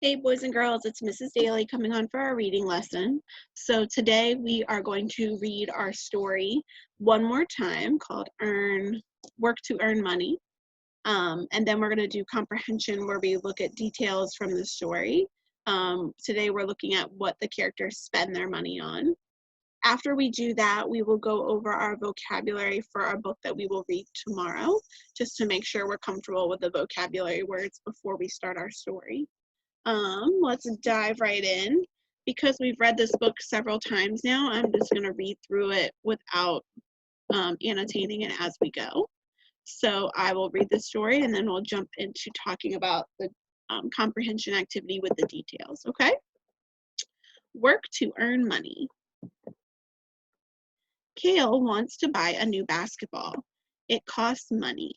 Hey boys and girls, it's Mrs. Daly coming on for our reading lesson. So today we are going to read our story one more time called Work to Earn Money. And then we're going to do comprehension where we look at details from the story. Today we're looking at what the characters spend their money on. After we do that, we will go over our vocabulary for our book that we will read tomorrow, just to make sure we're comfortable with the vocabulary words before we start our story. Let's dive right in. Because we've read this book several times now, I'm just going to read through it without annotating it as we go. So I will read the story and then we'll jump into talking about the comprehension activity with the details, okay? Work to earn money. Kale wants to buy a new basketball. It costs money.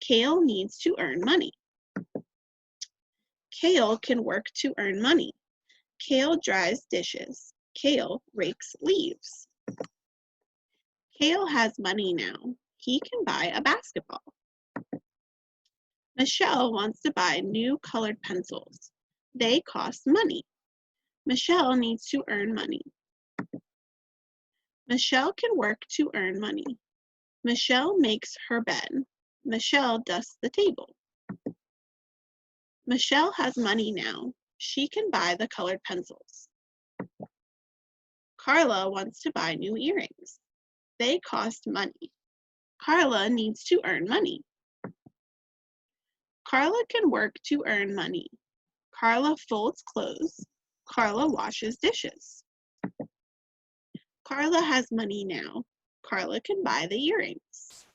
Kale needs to earn money. Kale can work to earn money. Kale dries dishes. Kale rakes leaves. Kale has money now. He can buy a basketball. Michelle wants to buy new colored pencils. They cost money. Michelle needs to earn money. Michelle can work to earn money. Michelle makes her bed. Michelle dusts the table. Michelle has money now. She can buy the colored pencils. Carla wants to buy new earrings. They cost money. Carla needs to earn money. Carla can work to earn money. Carla folds clothes. Carla washes dishes. Carla has money now. Carla can buy the earrings.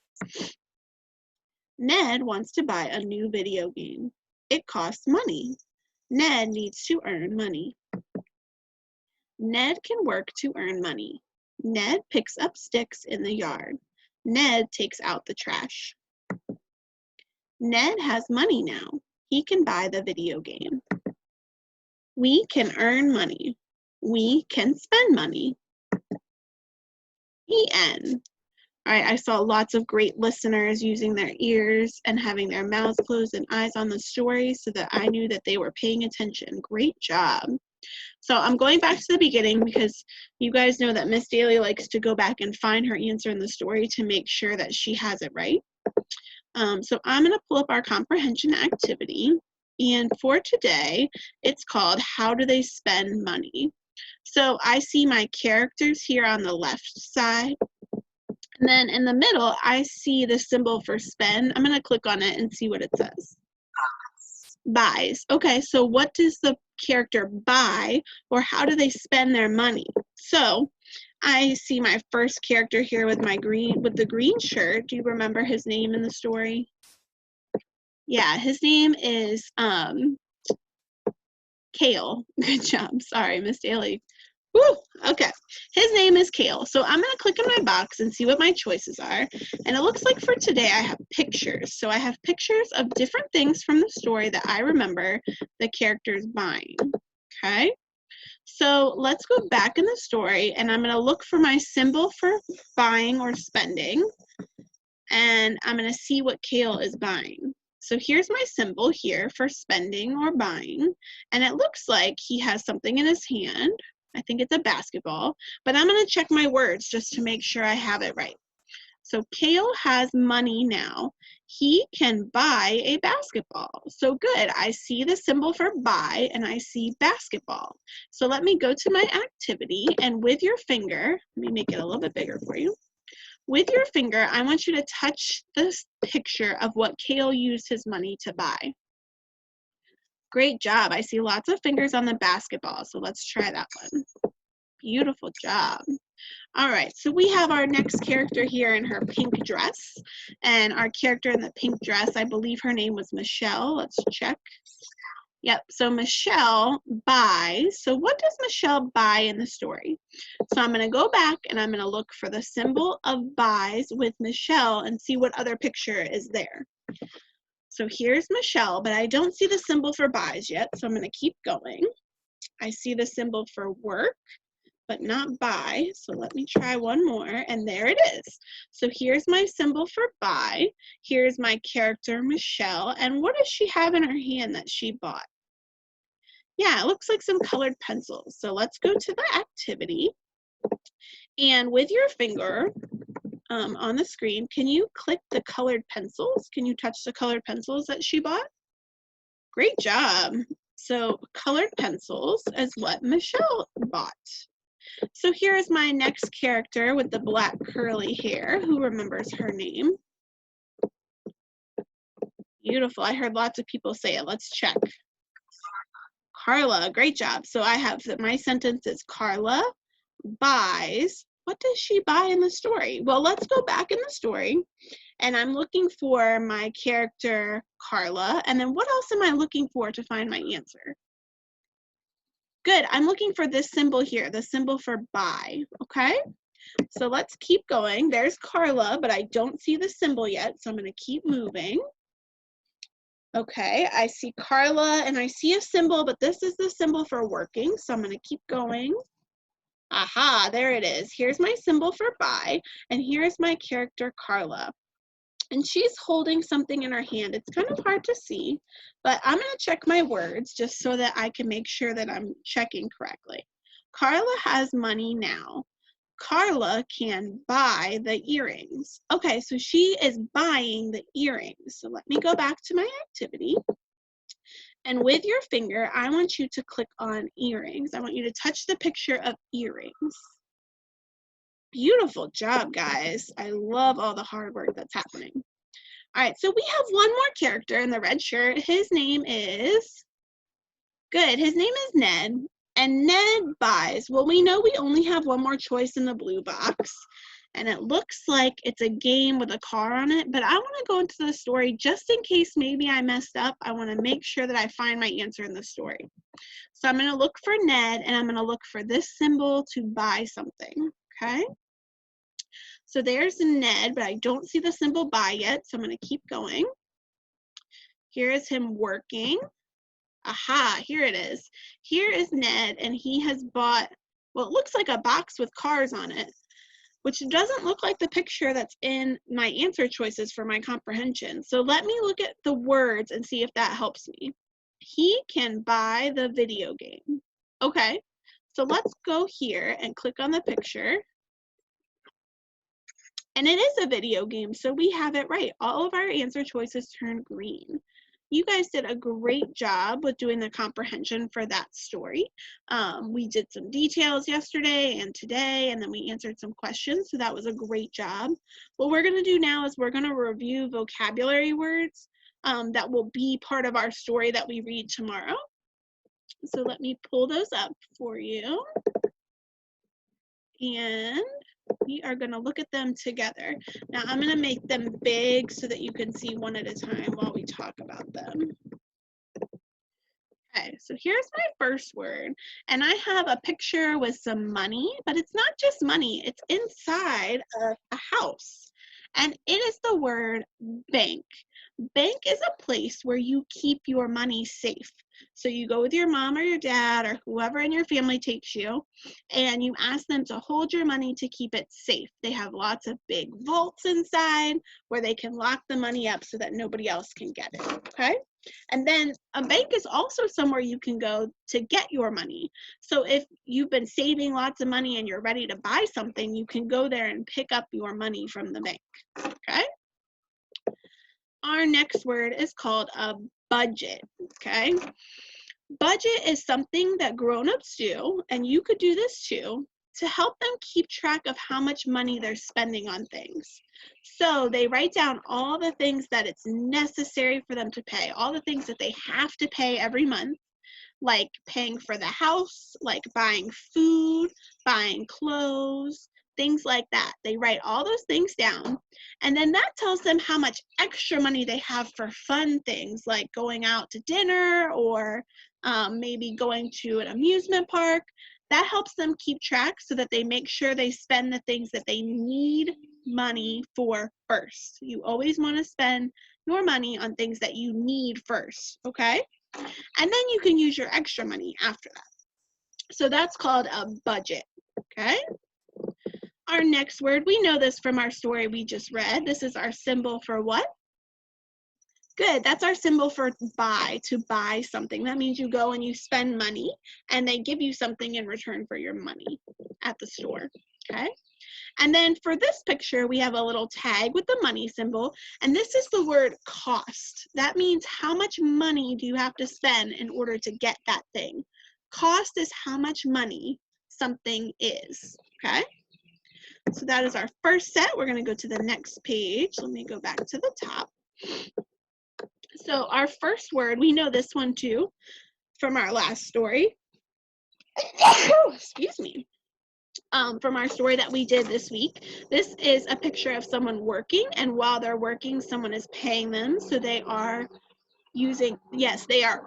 Ned wants to buy a new video game. It costs money. Ned needs to earn money. Ned can work to earn money. Ned picks up sticks in the yard. Ned takes out the trash. Ned has money now. He can buy the video game. We can earn money. We can spend money. The end. All right, I saw lots of great listeners using their ears and having their mouths closed and eyes on the story so that I knew that they were paying attention. Great job. So I'm going back to the beginning because you guys know that Miss Daly likes to go back and find her answer in the story to make sure that she has it right. So I'm going to pull up our comprehension activity. And for today, it's called How Do They Spend Money? So I see my characters here on the left side. And then in the middle, I see the symbol for spend. I'm going to click on it and see what it says. Buys. Okay, so what does the character buy, or how do they spend their money? So I see my first character here with the green shirt. Do you remember his name in the story? Yeah, his name is Kale. Good job. Sorry, Miss Daly. Woo, okay. His name is Kale. So I'm going to click in my box and see what my choices are. And it looks like for today I have pictures. So I have pictures of different things from the story that I remember the characters buying. Okay. So let's go back in the story and I'm going to look for my symbol for buying or spending. And I'm going to see what Kale is buying. So here's my symbol here for spending or buying. And it looks like he has something in his hand. I think it's a basketball, but I'm going to check my words just to make sure I have it right. So Kale has money now. He can buy a basketball. So good. I see the symbol for buy and I see basketball. So let me go to my activity and with your finger, let me make it a little bit bigger for you. With your finger, I want you to touch this picture of what Kale used his money to buy. Great job. I see lots of fingers on the basketball, so let's try that one. Beautiful job. All right, so we have our next character here in her pink dress, and our character in the pink dress, I believe her name was Michelle. Let's check. Yep, so Michelle buys. So what does Michelle buy in the story? So I'm going to go back and I'm going to look for the symbol of buys with Michelle and see what other picture is there. So here's Michelle, but I don't see the symbol for buys yet, so I'm going to keep going. I see the symbol for work, but not buy, so let me try one more, and there it is. So here's my symbol for buy. Here's my character, Michelle, and what does she have in her hand that she bought? Yeah, it looks like some colored pencils. So let's go to the activity. And with your finger on the screen, can you click the colored pencils? Can you touch the colored pencils that she bought? Great job. So colored pencils is what Michelle bought. So here's my next character with the black curly hair. Who remembers her name? Beautiful. I heard lots of people say it. Let's check. Carla, great job. So I have my sentence is Carla buys. What does she buy in the story? Well, let's go back in the story. And I'm looking for my character, Carla. And then what else am I looking for to find my answer? Good, I'm looking for this symbol here, the symbol for buy, okay? So let's keep going. There's Carla, but I don't see the symbol yet, so I'm gonna keep moving. Okay, I see Carla and I see a symbol, but this is the symbol for working, so I'm gonna keep going. Aha, there it is. Here's my symbol for buy, and here's my character, Carla. And she's holding something in her hand. It's kind of hard to see, but I'm going to check my words just so that I can make sure that I'm checking correctly. Carla has money now. Carla can buy the earrings. Okay, so she is buying the earrings. So let me go back to my activity. And with your finger, I want you to click on earrings. I want you to touch the picture of earrings. Beautiful job, guys. I love all the hard work that's happening. All right, so we have one more character in the red shirt. His name is, good, his name is Ned. And Ned buys. Well, we know we only have one more choice in the blue box. And it looks like it's a game with a car on it. But I want to go into the story just in case maybe I messed up. I want to make sure that I find my answer in the story. So I'm going to look for Ned, and I'm going to look for this symbol to buy something, okay? So there's Ned, but I don't see the symbol buy yet, so I'm going to keep going. Here is him working. Aha, here it is. Here is Ned, and he has bought, well, it looks like a box with cars on it, which doesn't look like the picture that's in my answer choices for my comprehension. So let me look at the words and see if that helps me. He can buy the video game. Okay, so let's go here and click on the picture. And it is a video game, so we have it right. All of our answer choices turn green. You guys did a great job with doing the comprehension for that story. We did some details yesterday and today, and then we answered some questions, so that was a great job. What we're gonna do now is we're gonna review vocabulary words that will be part of our story that we read tomorrow. So let me pull those up for you. And we are going to look at them together. Now I'm going to make them big so that you can see one at a time while we talk about them. Okay, so here's my first word, and I have a picture with some money, but it's not just money, it's inside of a house, and it is the word bank. Bank is a place where you keep your money safe. So you go with your mom or your dad or whoever in your family takes you, and you ask them to hold your money to keep it safe. They have lots of big vaults inside where they can lock the money up so that nobody else can get it, okay? And then a bank is also somewhere you can go to get your money. So if you've been saving lots of money and you're ready to buy something, you can go there and pick up your money from the bank, okay? Our next word is called a budget, okay? Budget is something that grown-ups do, and you could do this too, to help them keep track of how much money they're spending on things. So they write down all the things that it's necessary for them to pay, all the things that they have to pay every month, like paying for the house, like buying food, buying clothes, things like that. They write all those things down, and then that tells them how much extra money they have for fun things like going out to dinner or maybe going to an amusement park. That helps them keep track so that they make sure they spend the things that they need money for first. You always want to spend your money on things that you need first, okay? And then you can use your extra money after that. So that's called a budget, okay? Our next word, we know this from our story we just read. This is our symbol for what? Good, that's our symbol for buy, to buy something. That means you go and you spend money and they give you something in return for your money at the store, okay? And then for this picture, we have a little tag with the money symbol, and this is the word cost. That means how much money do you have to spend in order to get that thing. Cost is how much money something is, okay? So that is our first set. We're going to go to the next page. Let me go back to the top. So our first word, we know this one too from our last story. Excuse me. From our story that we did this week. This is a picture of someone working, and while they're working, someone is paying them. So they are using, yes, they are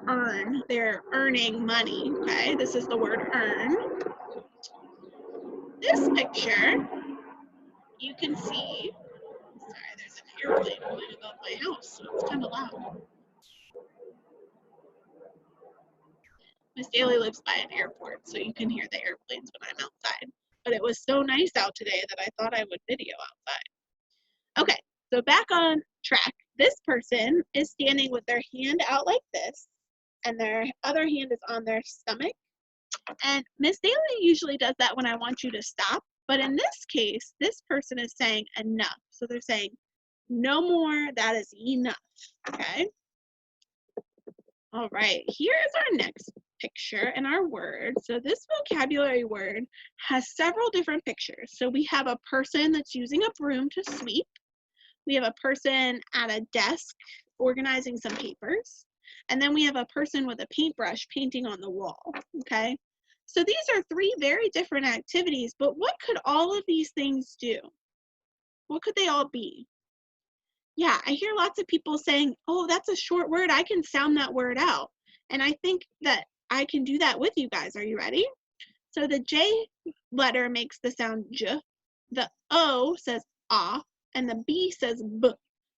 they're earning money, okay? This is the word earn. This picture, you can see, sorry, there's an airplane flying above my house, so it's kind of loud. Miss Daly lives by an airport, so you can hear the airplanes when I'm outside. But it was so nice out today that I thought I would video outside. Okay, so back on track. This person is standing with their hand out like this, and their other hand is on their stomach. And Miss Daly usually does that when I want you to stop, but in this case, this person is saying enough. So they're saying, no more, that is enough, okay? All right, here is our next picture and our word. So this vocabulary word has several different pictures. So we have a person that's using a broom to sweep. We have a person at a desk organizing some papers. And then we have a person with a paintbrush painting on the wall, okay? So these are three very different activities, but what could all of these things do? What could they all be? Yeah, I hear lots of people saying, oh, that's a short word. I can sound that word out. And I think that I can do that with you guys. Are you ready? So the J letter makes the sound J, the O says ah, and the B says B.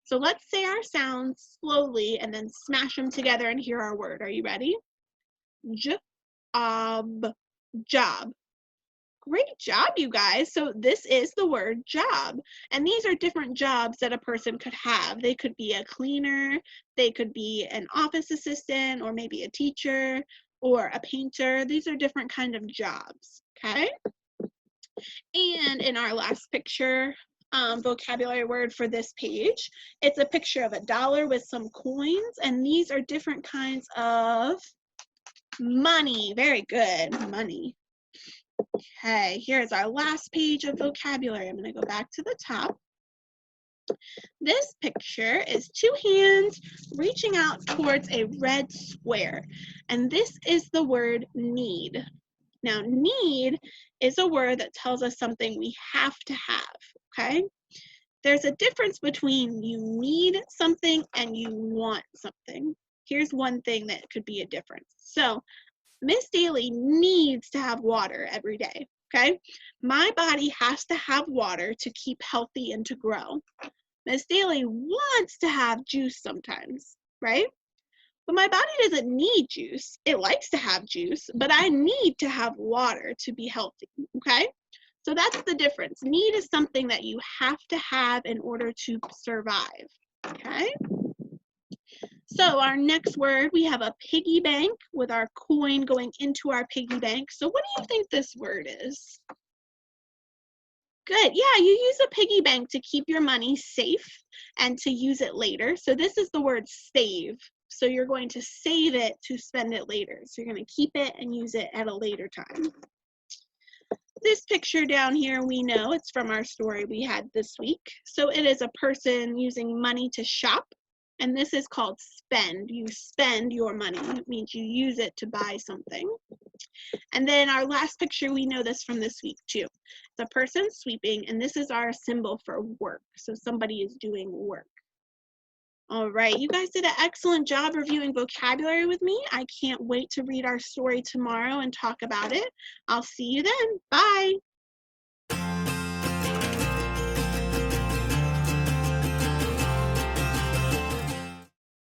So let's say our sounds slowly and then smash them together and hear our word. Are you ready? Job. Job. Great job, you guys. So this is the word job. And these are different jobs that a person could have. They could be a cleaner, they could be an office assistant, or maybe a teacher, or a painter. These are different kind of jobs, okay? And in our last picture, vocabulary word for this page, it's a picture of a dollar with some coins, and these are different kinds of money. Very good, money. Okay, here's our last page of vocabulary. I'm going to go back to the top. This picture is two hands reaching out towards a red square, and this is the word need. Now, need is a word that tells us something we have to have, okay? There's a difference between you need something and you want something. Here's one thing that could be a difference. So, Miss Daly needs to have water every day, okay? My body has to have water to keep healthy and to grow. Miss Daly wants to have juice sometimes, right? But my body doesn't need juice. It likes to have juice, but I need to have water to be healthy, okay? So that's the difference. Need is something that you have to have in order to survive, okay? So our next word, we have a piggy bank with our coin going into our piggy bank. So what do you think this word is? Good, yeah, you use a piggy bank to keep your money safe and to use it later. So this is the word save. So you're going to save it to spend it later. So you're going to keep it and use it at a later time. This picture down here, we know it's from our story we had this week. So it is a person using money to shop. And this is called spend. You spend your money. It means you use it to buy something. And then our last picture, we know this from this week too. It's a person sweeping, and this is our symbol for work. So somebody is doing work. All right, you guys did an excellent job reviewing vocabulary with me. I can't wait to read our story tomorrow and talk about it. I'll see you then. Bye.